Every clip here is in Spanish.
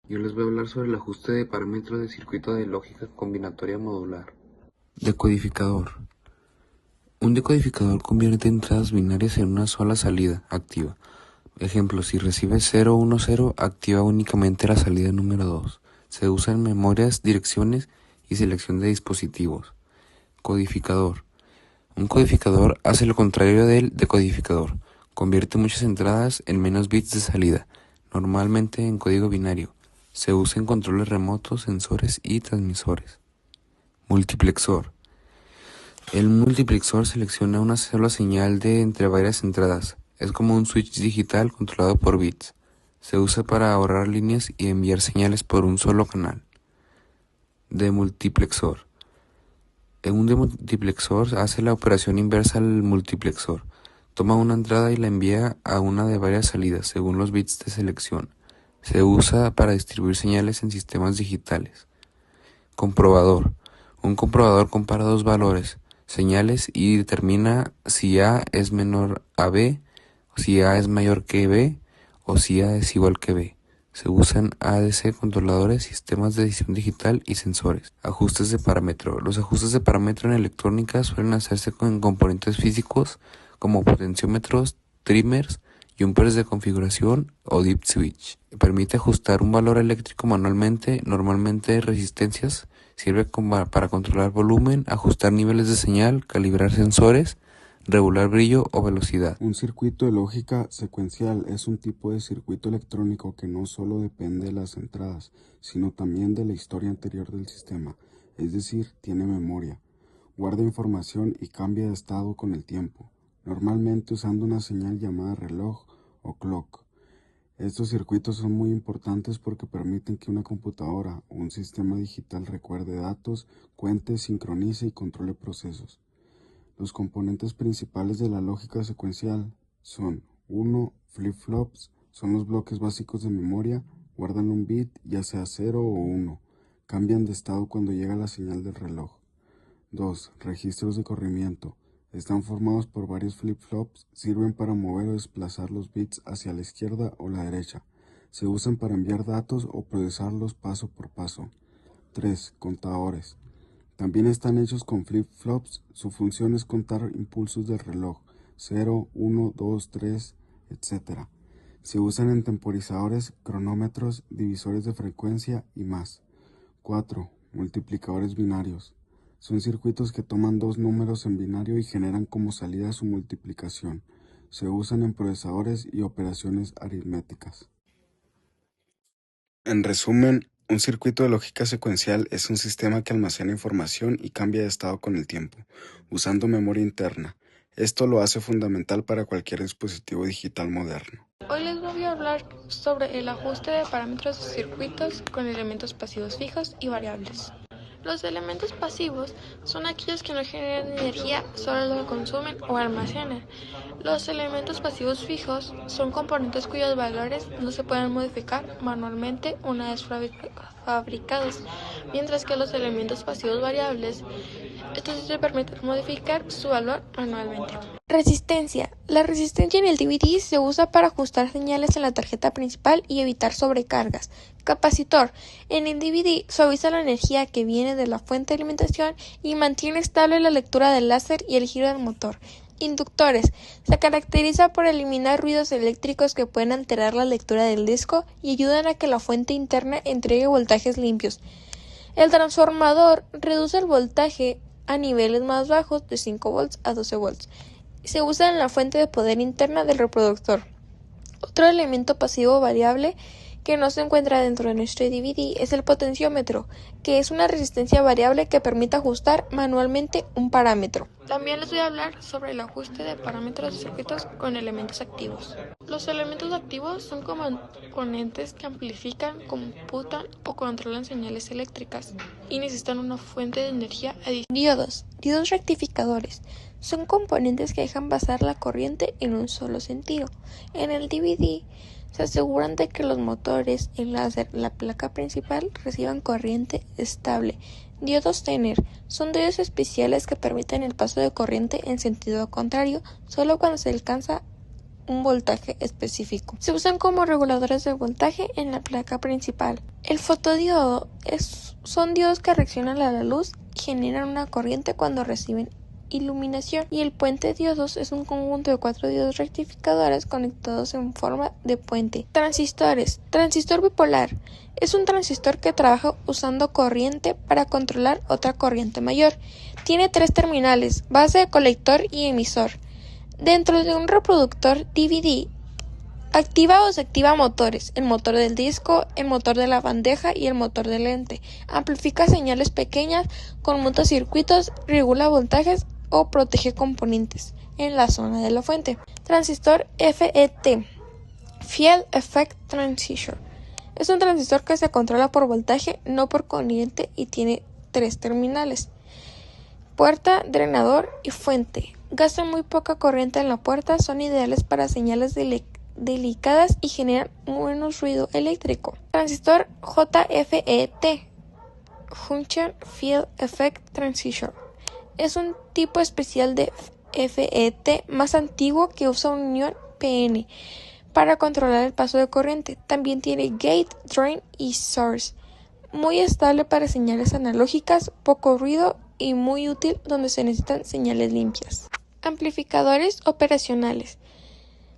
Yo les voy a hablar sobre el ajuste de parámetros de circuito de lógica combinatoria modular. Decodificador. Un decodificador convierte entradas binarias en una sola salida activa. Ejemplo, si recibe 010, activa únicamente la salida número 2. Se usa en memorias, direcciones y selección de dispositivos. Codificador. Un codificador hace lo contrario del decodificador. Convierte muchas entradas en menos bits de salida, normalmente en código binario. Se usa en controles remotos, sensores y transmisores. Multiplexor. El multiplexor selecciona una sola señal de entre varias entradas. Es como un switch digital controlado por bits. Se usa para ahorrar líneas y enviar señales por un solo canal. Demultiplexor. Un demultiplexor hace la operación inversa al multiplexor. Toma una entrada y la envía a una de varias salidas según los bits de selección. Se usa para distribuir señales en sistemas digitales. Comprobador. Un comprobador compara dos valores, señales, y determina si A es menor a B, si A es mayor que B o si A es igual que B. Se usan ADC controladores, sistemas de edición digital y sensores. Ajustes de parámetro. Los ajustes de parámetro en electrónica suelen hacerse con componentes físicos como potenciómetros, trimmers, jumpers de configuración o dip switch. Permite ajustar un valor eléctrico manualmente, normalmente resistencias. Sirve para controlar volumen, ajustar niveles de señal, calibrar sensores, regular brillo o velocidad. Un circuito de lógica secuencial es un tipo de circuito electrónico que no solo depende de las entradas, sino también de la historia anterior del sistema, es decir, tiene memoria, guarda información y cambia de estado con el tiempo, normalmente usando una señal llamada reloj o clock. Estos circuitos son muy importantes porque permiten que una computadora o un sistema digital recuerde datos, cuente, sincronice y controle procesos. Los componentes principales de la lógica secuencial son 1. Flip-flops, son los bloques básicos de memoria, guardan un bit, ya sea 0 o 1, cambian de estado cuando llega la señal del reloj. 2. Registros de corrimiento, están formados por varios flip-flops, sirven para mover o desplazar los bits hacia la izquierda o la derecha, se usan para enviar datos o procesarlos paso por paso. 3. Contadores. También están hechos con flip-flops, su función es contar impulsos del reloj, 0, 1, 2, 3, etc. Se usan en temporizadores, cronómetros, divisores de frecuencia y más. 4. Multiplicadores binarios. Son circuitos que toman dos números en binario y generan como salida su multiplicación. Se usan en procesadores y operaciones aritméticas. En resumen, un circuito de lógica secuencial es un sistema que almacena información y cambia de estado con el tiempo, usando memoria interna. Esto lo hace fundamental para cualquier dispositivo digital moderno. Hoy les voy a hablar sobre el ajuste de parámetros de circuitos con elementos pasivos fijos y variables. Los elementos pasivos son aquellos que no generan energía, solo lo consumen o almacenan. Los elementos pasivos fijos son componentes cuyos valores no se pueden modificar manualmente una vez fabricados, mientras que los elementos pasivos variables, estos sí se permiten modificar su valor manualmente. Resistencia. La resistencia en el DVD se usa para ajustar señales en la tarjeta principal y evitar sobrecargas. Capacitor. En el DVD suaviza la energía que viene de la fuente de alimentación y mantiene estable la lectura del láser y el giro del motor. Inductores. Se caracteriza por eliminar ruidos eléctricos que pueden alterar la lectura del disco y ayudan a que la fuente interna entregue voltajes limpios. El transformador reduce el voltaje a niveles más bajos de 5 volts a 12 volts. Se usa en la fuente de poder interna del reproductor. Otro elemento pasivo variable que no se encuentra dentro de nuestro DVD es el potenciómetro, que es una resistencia variable que permite ajustar manualmente un parámetro. También les voy a hablar sobre el ajuste de parámetros de circuitos con elementos activos. Los elementos activos son componentes que amplifican, computan o controlan señales eléctricas y necesitan una fuente de energía adicional. Diodos rectificadores. Son componentes que dejan pasar la corriente en un solo sentido. En el DVD se aseguran de que los motores, el láser, la placa principal reciban corriente estable. Diodos Zener son diodos especiales que permiten el paso de corriente en sentido contrario solo cuando se alcanza un voltaje específico. Se usan como reguladores de voltaje en la placa principal. El fotodiodo son diodos que reaccionan a la luz y generan una corriente cuando reciben iluminación, y el puente diodos es un conjunto de 4 diodos rectificadores conectados en forma de puente. Transistores. Transistor bipolar es un transistor que trabaja usando corriente para controlar otra corriente mayor. Tiene 3 terminales: base, colector y emisor. Dentro de un reproductor DVD, activa o desactiva motores: el motor del disco, el motor de la bandeja y el motor del lente. Amplifica señales pequeñas, conmuta circuitos, regula voltajes o protege componentes en la zona de la fuente. Transistor FET, Field Effect Transistor. Es un transistor que se controla por voltaje, no por corriente, y tiene 3 terminales: puerta, drenador y fuente. Gastan muy poca corriente en la puerta, son ideales para señales delicadas y generan menos ruido eléctrico. Transistor JFET, Junction Field Effect Transistor. Es un tipo especial de FET más antiguo que usa unión PN para controlar el paso de corriente. También tiene gate, drain y source. Muy estable para señales analógicas, poco ruido y muy útil donde se necesitan señales limpias. Amplificadores operacionales.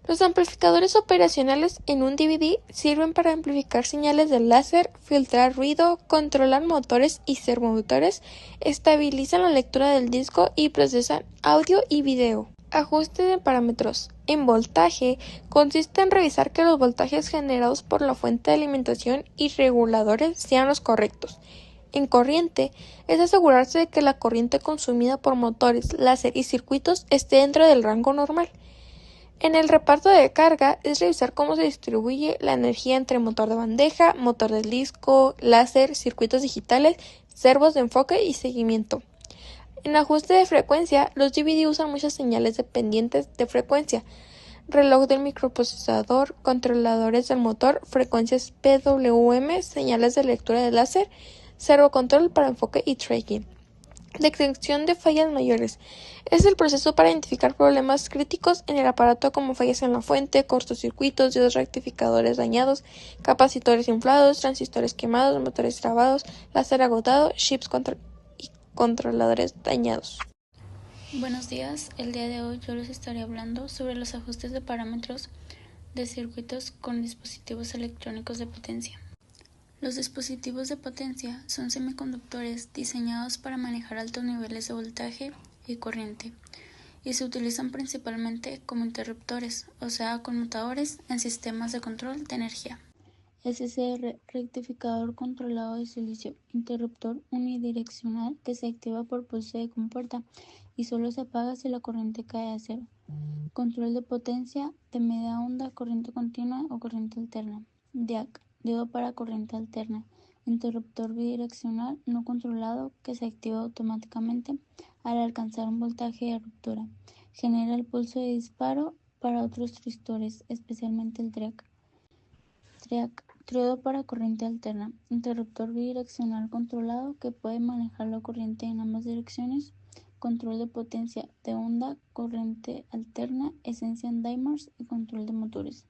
Los amplificadores operacionales en un DVD sirven para amplificar señales de láser, filtrar ruido, controlar motores y servomotores, estabilizan la lectura del disco y procesan audio y video. Ajuste de parámetros. En voltaje, consiste en revisar que los voltajes generados por la fuente de alimentación y reguladores sean los correctos. En corriente, es asegurarse de que la corriente consumida por motores, láser y circuitos esté dentro del rango normal. En el reparto de carga, es revisar cómo se distribuye la energía entre motor de bandeja, motor del disco, láser, circuitos digitales, servos de enfoque y seguimiento. En ajuste de frecuencia, los DVD usan muchas señales dependientes de frecuencia: reloj del microprocesador, controladores del motor, frecuencias PWM, señales de lectura de láser, servocontrol para enfoque y tracking. Detección de fallas mayores. Es el proceso para identificar problemas críticos en el aparato, como fallas en la fuente, cortocircuitos, diodos rectificadores dañados, capacitores inflados, transistores quemados, motores trabados, láser agotado, chips y controladores dañados. Buenos días, el día de hoy yo les estaré hablando sobre los ajustes de parámetros de circuitos con dispositivos electrónicos de potencia. Los dispositivos de potencia son semiconductores diseñados para manejar altos niveles de voltaje y corriente, y se utilizan principalmente como interruptores, o sea, conmutadores en sistemas de control de energía. SCR, rectificador controlado de silicio, interruptor unidireccional que se activa por pulso de compuerta y solo se apaga si la corriente cae a cero. Control de potencia de media onda, corriente continua o corriente alterna. DIAC, diodo para corriente alterna, interruptor bidireccional no controlado que se activa automáticamente al alcanzar un voltaje de ruptura. Genera el pulso de disparo para otros tristores, especialmente el TRIAC. Triodo para corriente alterna, interruptor bidireccional controlado que puede manejar la corriente en ambas direcciones. Control de potencia de onda, corriente alterna, esencia en dimers y control de motores.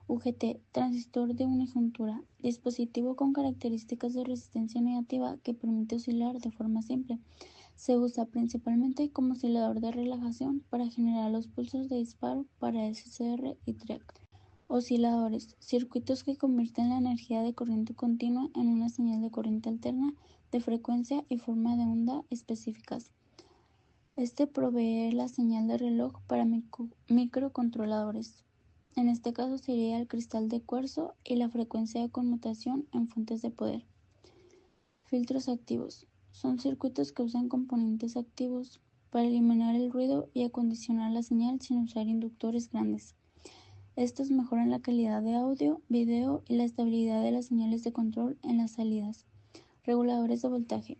UGT, transistor de unijuntura, dispositivo con características de resistencia negativa que permite oscilar de forma simple. Se usa principalmente como oscilador de relajación para generar los pulsos de disparo para SCR y TRIAC. Osciladores, circuitos que convierten la energía de corriente continua en una señal de corriente alterna de frecuencia y forma de onda específicas. Este provee la señal de reloj para microcontroladores. En este caso sería el cristal de cuarzo y la frecuencia de conmutación en fuentes de poder. Filtros activos. Son circuitos que usan componentes activos para eliminar el ruido y acondicionar la señal sin usar inductores grandes. Estos mejoran la calidad de audio, video y la estabilidad de las señales de control en las salidas. Reguladores de voltaje.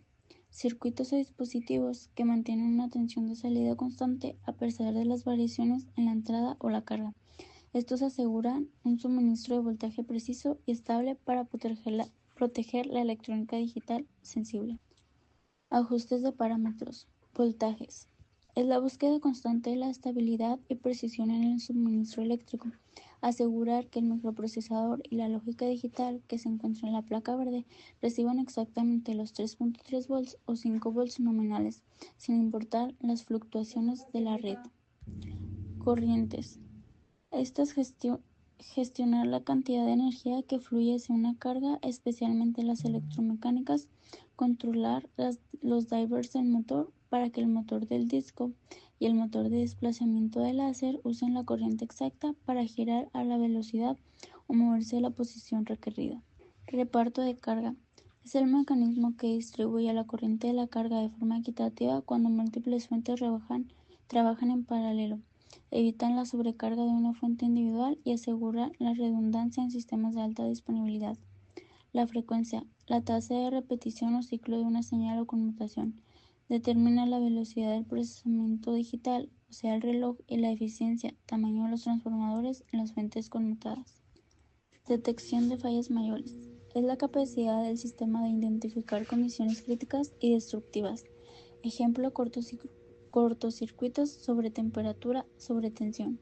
Circuitos o dispositivos que mantienen una tensión de salida constante a pesar de las variaciones en la entrada o la carga. Estos aseguran un suministro de voltaje preciso y estable para proteger la electrónica digital sensible. Ajustes de parámetros. Voltajes. Es la búsqueda constante de la estabilidad y precisión en el suministro eléctrico. Asegurar que el microprocesador y la lógica digital que se encuentra en la placa verde reciban exactamente los 3.3 volts o 5 volts nominales, sin importar las fluctuaciones de la red. Corrientes. Estas gestionar la cantidad de energía que fluye hacia una carga, especialmente las electromecánicas, controlar los drivers del motor para que el motor del disco y el motor de desplazamiento del láser usen la corriente exacta para girar a la velocidad o moverse a la posición requerida. Reparto de carga. Es el mecanismo que distribuye la corriente de la carga de forma equitativa cuando múltiples fuentes trabajan en paralelo. Evitan la sobrecarga de una fuente individual y aseguran la redundancia en sistemas de alta disponibilidad. La frecuencia, la tasa de repetición o ciclo de una señal o conmutación, determina la velocidad del procesamiento digital, o sea el reloj, y la eficiencia, tamaño de los transformadores en las fuentes conmutadas. Detección de fallas mayores. Es la capacidad del sistema de identificar condiciones críticas y destructivas. Ejemplo, cortocircuitos, sobretemperatura, sobretensión.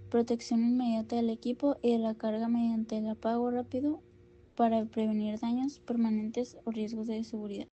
Protección inmediata del equipo y de la carga mediante el apago rápido para prevenir daños permanentes o riesgos de seguridad.